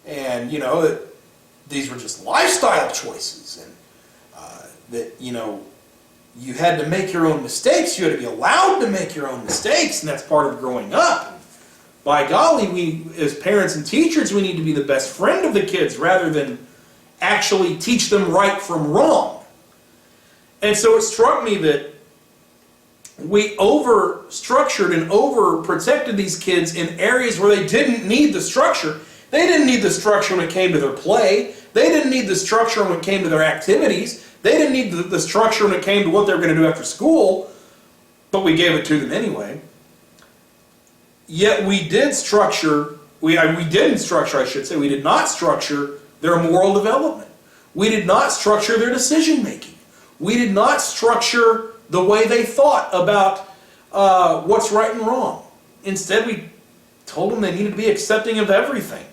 And, that these were just lifestyle choices, and that, you had to make your own mistakes. You had to be allowed to make your own mistakes, and that's part of growing up. And by golly, we, as parents and teachers, we need to be the best friend of the kids rather than actually teach them right from wrong. And so it struck me that we over-structured and over-protected these kids in areas where they didn't need the structure. They didn't need the structure when it came to their play. They didn't need the structure when it came to their activities. They didn't need the structure when it came to what they were going to do after school, but we gave it to them anyway. Yet we did structure, we didn't structure, I should say, we did not structure their moral development. We did not structure their decision making. We did not structure the way they thought about what's right and wrong. Instead, we told them they needed to be accepting of everything.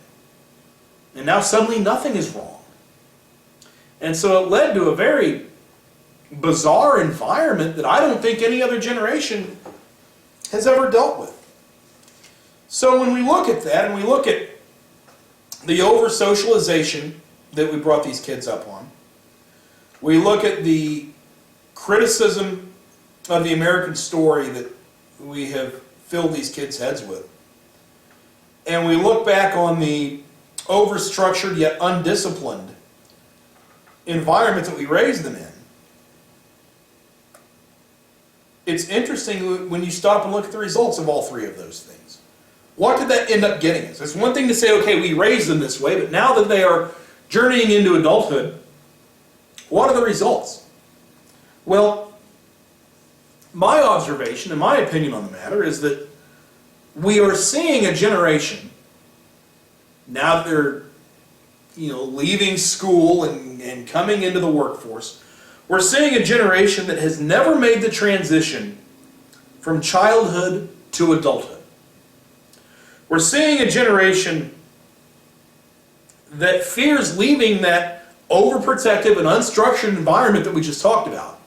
And now suddenly nothing is wrong. And so it led to a very bizarre environment that I don't think any other generation has ever dealt with. So when we look at that, and we look at the over-socialization that we brought these kids up on, we look at the criticism of the American story that we have filled these kids' heads with, and we look back on the over-structured yet undisciplined environment that we raised them in, it's interesting when you stop and look at the results of all three of those things. What did that end up getting us? It's one thing to say, okay, we raised them this way, but now that they are journeying into adulthood, what are the results? Well, my observation and my opinion on the matter is that we are seeing a generation, now that they're leaving school and coming into the workforce, we're seeing a generation that has never made the transition from childhood to adulthood. We're seeing a generation that fears leaving that overprotective and unstructured environment that we just talked about.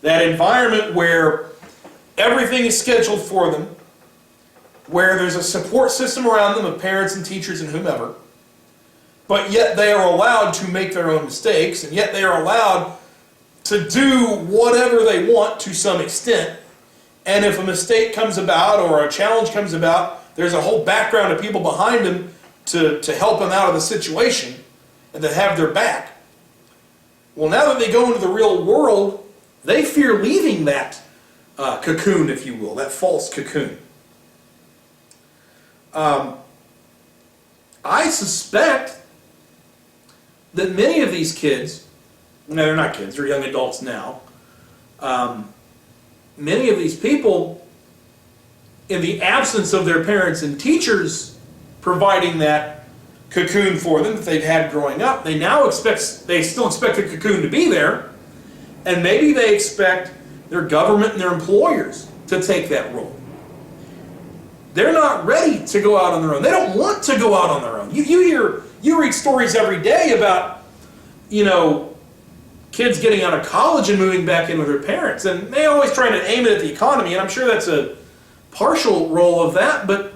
That environment where everything is scheduled for them, where there's a support system around them of parents and teachers and whomever, but yet they are allowed to make their own mistakes, and yet they are allowed to do whatever they want to some extent. And if a mistake comes about or a challenge comes about, there's a whole background of people behind them to help them out of the situation and to have their back. Well, now that they go into the real world, they fear leaving that cocoon, if you will, that false cocoon. I suspect that many of these kids, no, they're not kids, they're young adults now, many of these people, in the absence of their parents and teachers providing that cocoon for them that they've had growing up, they still expect the cocoon to be there, and maybe they expect their government and their employers to take that role. They're not ready to go out on their own. They don't want to go out on their own. You read stories every day about, kids getting out of college and moving back in with their parents, and they always try to aim it at the economy, and I'm sure that's a partial role of that, but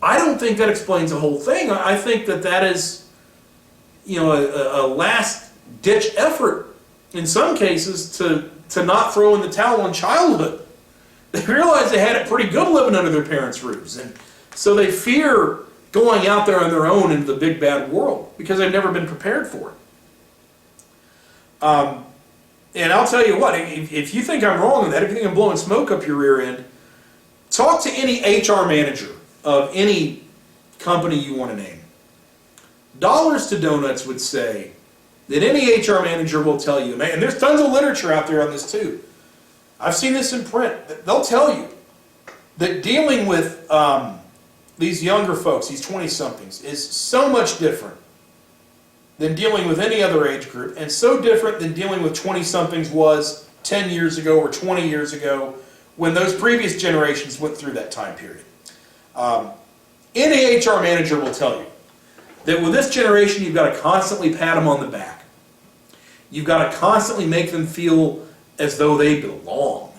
I don't think that explains the whole thing. I think that is, a last-ditch effort in some cases to not throw in the towel on childhood. They realize they had it pretty good living under their parents' roofs, and so they fear going out there on their own into the big bad world because they've never been prepared for it. And I'll tell you what, if you think I'm wrong on that, if you think I'm blowing smoke up your rear end, talk to any HR manager of any company you want to name. Dollars to Donuts would say that any HR manager will tell you, and there's tons of literature out there on this too. I've seen this in print. They'll tell you that dealing with these younger folks, these 20-somethings, is so much different than dealing with any other age group, and so different than dealing with 20-somethings was 10 years ago or 20 years ago when those previous generations went through that time period. Any HR manager will tell you that with this generation, you've got to constantly pat them on the back. You've got to constantly make them feel as though they belong.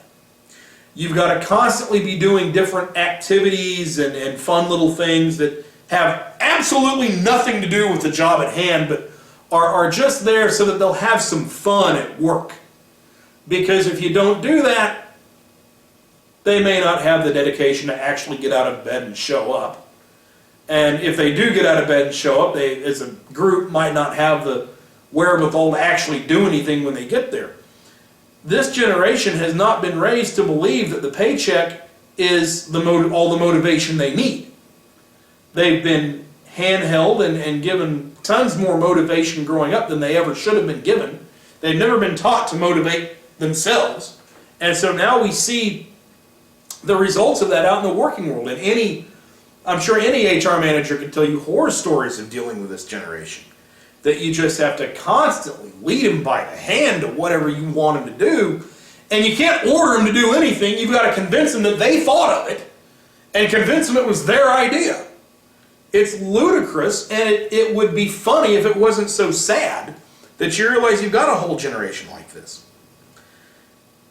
You've got to constantly be doing different activities and fun little things that have absolutely nothing to do with the job at hand, but are just there so that they'll have some fun at work. Because if you don't do that, they may not have the dedication to actually get out of bed and show up. And if they do get out of bed and show up, they, as a group, might not have the wherewithal to actually do anything when they get there. This generation has not been raised to believe that the paycheck is all the motivation they need. They've been handheld and given tons more motivation growing up than they ever should have been given. They've never been taught to motivate themselves. And so now we see the results of that out in the working world. And I'm sure any HR manager can tell you horror stories of dealing with this generation. That you just have to constantly lead them by the hand to whatever you want them to do. And you can't order them to do anything. You've got to convince them that they thought of it and convince them it was their idea. It's ludicrous, and it would be funny if it wasn't so sad that you realize you've got a whole generation like this.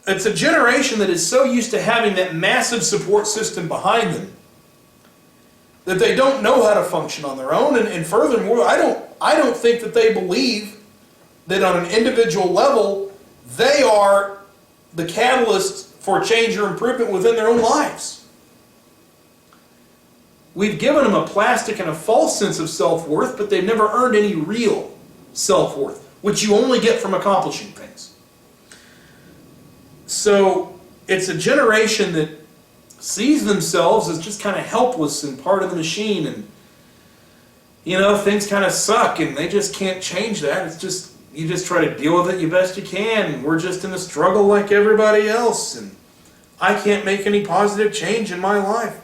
It's a generation that is so used to having that massive support system behind them that they don't know how to function on their own. And furthermore, I don't think that they believe that on an individual level they are the catalyst for change or improvement within their own lives. We've given them a plastic and a false sense of self-worth, but they've never earned any real self-worth, which you only get from accomplishing things. So it's a generation that sees themselves as just kind of helpless and part of the machine, and things kind of suck and they just can't change that. It's just, you just try to deal with it the best you can, and we're just in a struggle like everybody else, and I can't make any positive change in my life.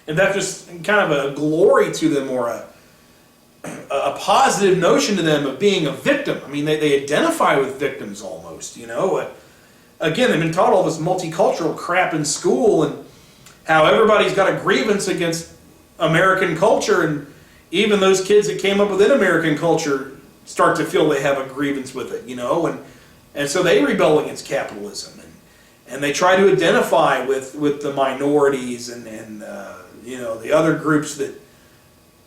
And that's just kind of a glory to them, or a positive notion to them of being a victim. I mean, they identify with victims almost, Again, they've been taught all this multicultural crap in school, and how everybody's got a grievance against American culture, and even those kids that came up within American culture start to feel they have a grievance with it, and so they rebel against capitalism, and they try to identify with the minorities and the other groups that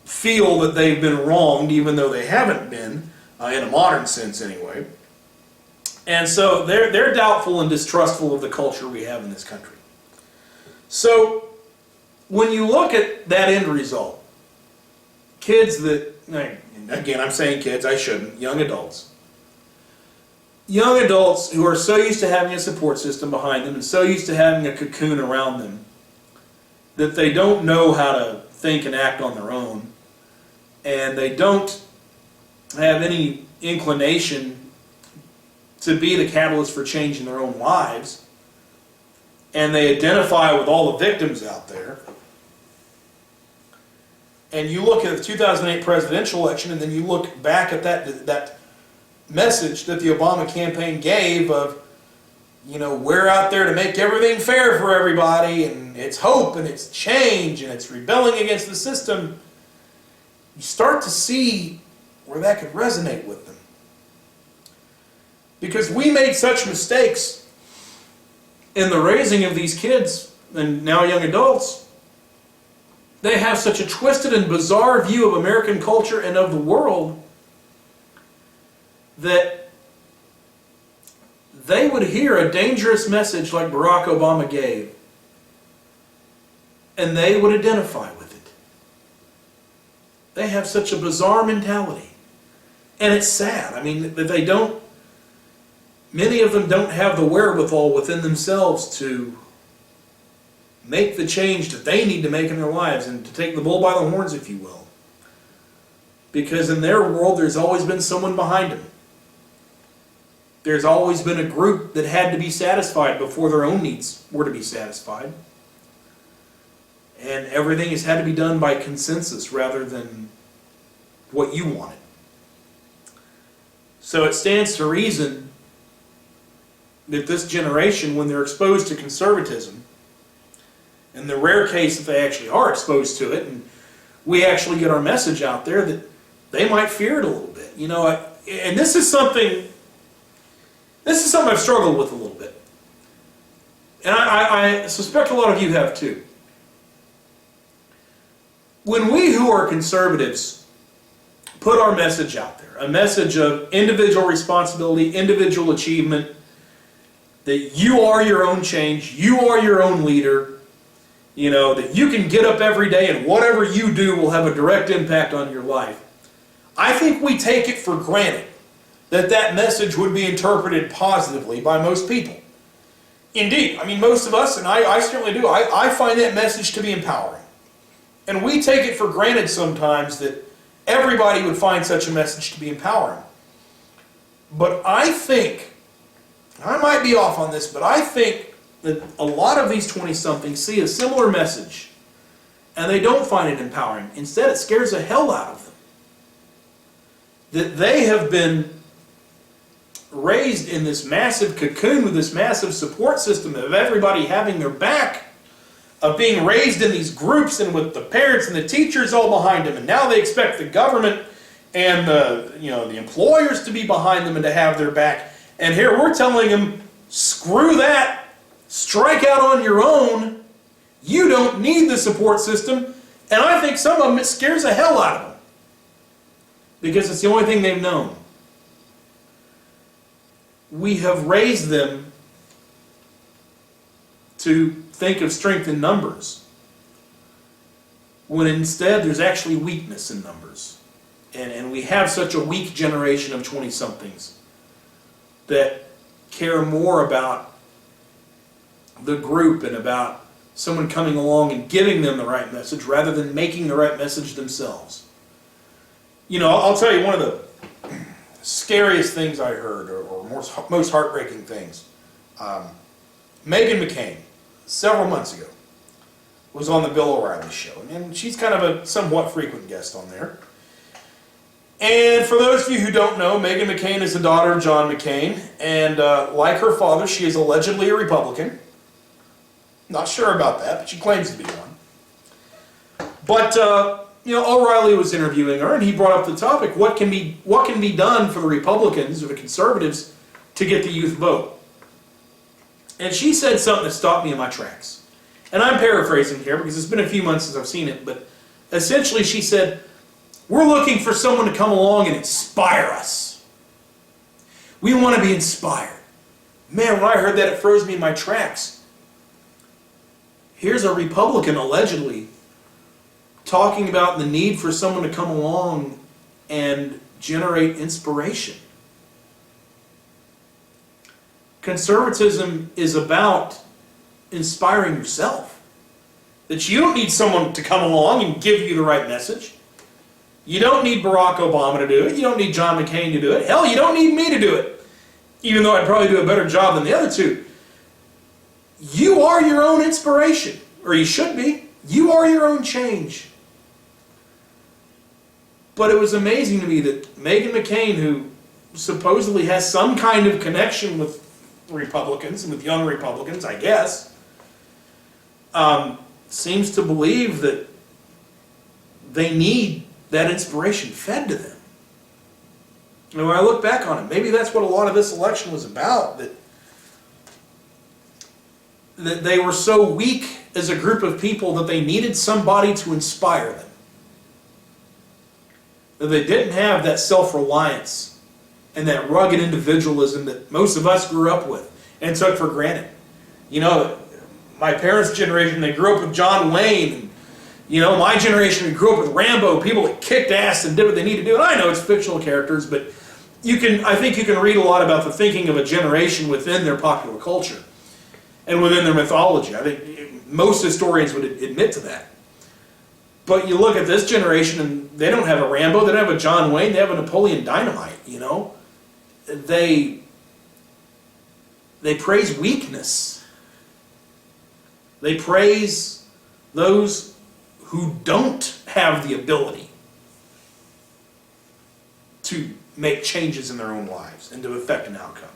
feel that they've been wronged, even though they haven't been, in a modern sense anyway. And so they're doubtful and distrustful of the culture we have in this country. So when you look at that end result, kids that, again, I'm saying kids, I shouldn't, young adults who are so used to having a support system behind them and so used to having a cocoon around them that they don't know how to think and act on their own, and they don't have any inclination to be the catalyst for change in their own lives, and they identify with all the victims out there. And you look at the 2008 presidential election, and then you look back at that message that the Obama campaign gave of, we're out there to make everything fair for everybody, and it's hope, and it's change, and it's rebelling against the system. You start to see where that could resonate with them. Because we made such mistakes in the raising of these kids, and now young adults. They have such a twisted and bizarre view of American culture and of the world that they would hear a dangerous message like Barack Obama gave, and they would identify with it. They have such a bizarre mentality. And it's sad. I mean, that they don't, many of them don't have the wherewithal within themselves to make the change that they need to make in their lives, and to take the bull by the horns, if you will. Because in their world, there's always been someone behind them. There's always been a group that had to be satisfied before their own needs were to be satisfied. And everything has had to be done by consensus rather than what you wanted. So it stands to reason that this generation, when they're exposed to conservatism, in the rare case that they actually are exposed to it, and we actually get our message out there, that they might fear it a little bit. And this is something I've struggled with a little bit. And I suspect a lot of you have too. when we who are conservatives put our message out there, a message of individual responsibility, individual achievement, that you are your own change, you are your own leader, you know, that you can get up every day and whatever you do will have a direct impact on your life, I think we take it for granted that that message would be interpreted positively by most people. Indeed, I mean, most of us, and I certainly do, I find that message to be empowering. And we take it for granted sometimes that everybody would find such a message to be empowering. But I think, I might be off on this, but I think that a lot of these 20-somethings see a similar message and they don't find it empowering. Instead, it scares the hell out of them. That they have been raised in this massive cocoon with this massive support system of everybody having their back, of being raised in these groups and with the parents and the teachers all behind them, and now they expect the government and the employers to be behind them and to have their back. And here we're telling them, screw that, strike out on your own, you don't need the support system. And I think some of them, it scares the hell out of them because it's the only thing they've known. We have raised them to think of strength in numbers, when instead there's actually weakness in numbers. And we have such a weak generation of 20-somethings that care more about the group and about someone coming along and giving them the right message rather than making the right message themselves. You know, I'll tell you one of the scariest things I heard, or most heartbreaking things. Meghan McCain, several months ago, was on the Bill O'Reilly show, and she's kind of a somewhat frequent guest on there. And for those of you who don't know, Meghan McCain is the daughter of John McCain, and like her father, she is allegedly a Republican. Not sure about that, but she claims to be one. But O'Reilly was interviewing her, and he brought up the topic: what can be done for the Republicans or the conservatives to get the youth vote? And she said something that stopped me in my tracks. And I'm paraphrasing here because it's been a few months since I've seen it, but essentially she said, we're looking for someone to come along and inspire us. We want to be inspired. Man, when I heard that, it froze me in my tracks. Here's a Republican, allegedly, talking about the need for someone to come along and generate inspiration. Conservatism is about inspiring yourself. That you don't need someone to come along and give you the right message. You don't need Barack Obama to do it. You don't need John McCain to do it. Hell, you don't need me to do it. Even though I'd probably do a better job than the other two. You are your own inspiration. Or you should be. You are your own change. But it was amazing to me that Meghan McCain, who supposedly has some kind of connection with Republicans and with young Republicans, I guess, seems to believe that they need that inspiration fed to them. And when I look back on it, maybe that's what a lot of this election was about, that they were so weak as a group of people that they needed somebody to inspire them. That they didn't have that self-reliance and that rugged individualism that most of us grew up with and took for granted. You know, my parents' generation, they grew up with John Wayne. And, you know, my generation, we grew up with Rambo, people that kicked ass and did what they needed to do. And I know it's fictional characters, but I think you can read a lot about the thinking of a generation within their popular culture and within their mythology. I think most historians would admit to that. But you look at this generation and they don't have a Rambo, they don't have a John Wayne, they have a Napoleon Dynamite, you know. They praise weakness. They praise those who don't have the ability to make changes in their own lives and to affect an outcome.